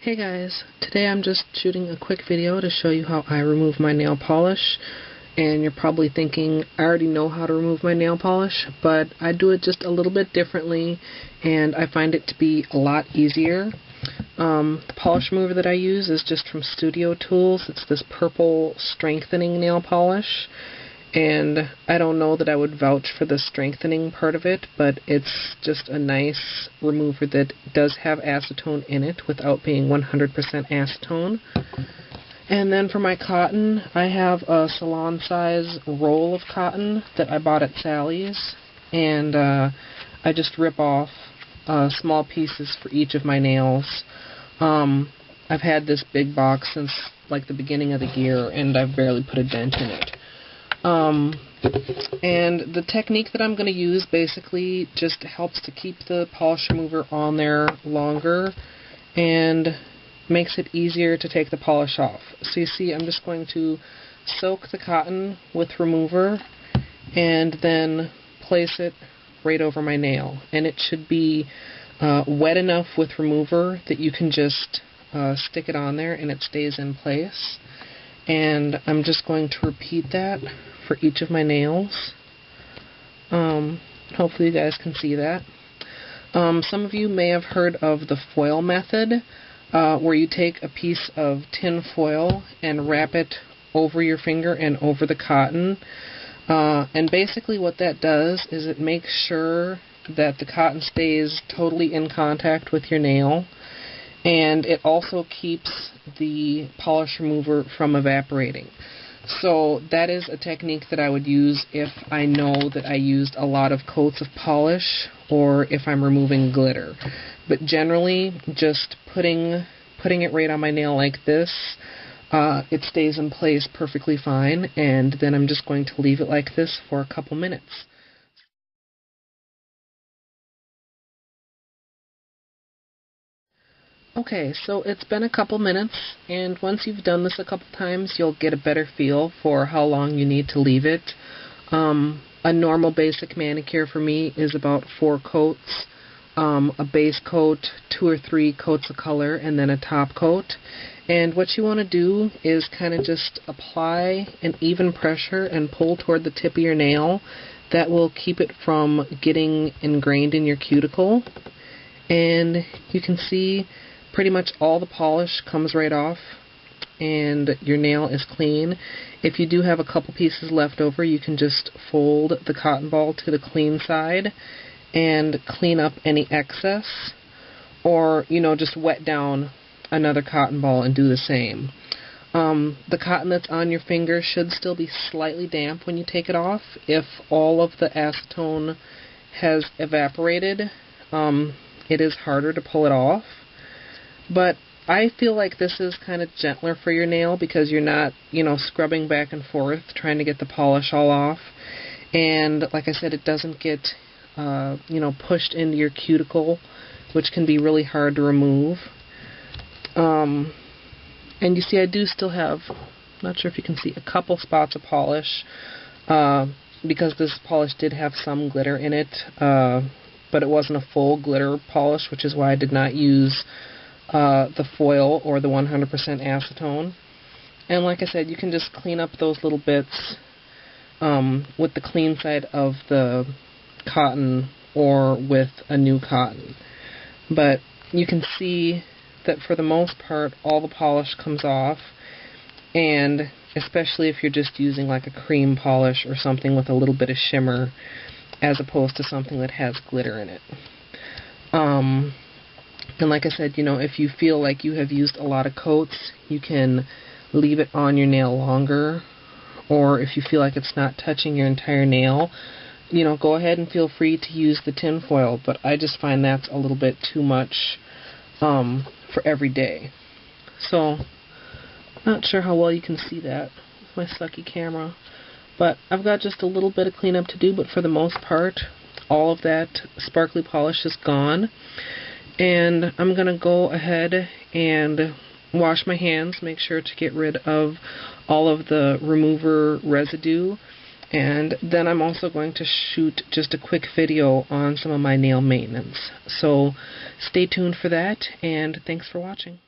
Hey guys, today I'm just shooting a quick video to show you how I remove my nail polish. And you're probably thinking, I already know how to remove my nail polish, but I do it just a little bit differently and I find it to be a lot easier. The polish remover that I use is just from Studio Tools. It's this purple strengthening nail polish. And I don't know that I would vouch for the strengthening part of it, but it's just a nice remover that does have acetone in it without being 100% acetone. And then for my cotton, I have a salon size roll of cotton that I bought at Sally's, and I just rip off small pieces for each of my nails. I've had this big box since like the beginning of the year, and I've barely put a dent in it. And the technique that I'm going to use basically just helps to keep the polish remover on there longer and makes it easier to take the polish off. So you see, I'm just going to soak the cotton with remover and then place it right over my nail. And it should be wet enough with remover that you can just stick it on there and it stays in place. And I'm just going to repeat that for each of my nails. Hopefully you guys can see that. Some of you may have heard of the foil method, where you take a piece of tin foil and wrap it over your finger and over the cotton. And basically what that does is it makes sure that the cotton stays totally in contact with your nail. And it also keeps the polish remover from evaporating. So that is a technique that I would use if I know that I used a lot of coats of polish or if I'm removing glitter. But generally, just putting it right on my nail like this, it stays in place perfectly fine, and then I'm just going to leave it like this for a couple minutes. Okay, so it's been a couple minutes, and once you've done this a couple times, you'll get a better feel for how long you need to leave it. A normal basic manicure for me is about 4 coats, a base coat, 2 or 3 coats of color, and then a top coat. And what you want to do is kind of just apply an even pressure and pull toward the tip of your nail. That will keep it from getting ingrained in your cuticle. And you can see pretty much all the polish comes right off and your nail is clean. If you do have a couple pieces left over, you can just fold the cotton ball to the clean side and clean up any excess, or just wet down another cotton ball and do the same. The cotton that's on your finger should still be slightly damp when you take it off. If all of the acetone has evaporated, it is harder to pull it off. But I feel like this is kind of gentler for your nail because you're not, scrubbing back and forth trying to get the polish all off. And like I said, it doesn't get, pushed into your cuticle, which can be really hard to remove. And you see, I do still have, not sure if you can see, a couple spots of polish because this polish did have some glitter in it, but it wasn't a full glitter polish, which is why I did not use the foil or the 100% acetone. And like I said, you can just clean up those little bits with the clean side of the cotton or with a new cotton. But you can see that for the most part all the polish comes off, and especially if you're just using like a cream polish or something with a little bit of shimmer as opposed to something that has glitter in it. And like I said, if you feel like you have used a lot of coats, you can leave it on your nail longer. Or if you feel like it's not touching your entire nail, go ahead and feel free to use the tin foil. But I just find that's a little bit too much for every day. So, not sure how well you can see that with my sucky camera. But I've got just a little bit of cleanup to do, but for the most part, all of that sparkly polish is gone. And I'm going to go ahead and wash my hands, make sure to get rid of all of the remover residue. And then I'm also going to shoot just a quick video on some of my nail maintenance. So stay tuned for that, and thanks for watching.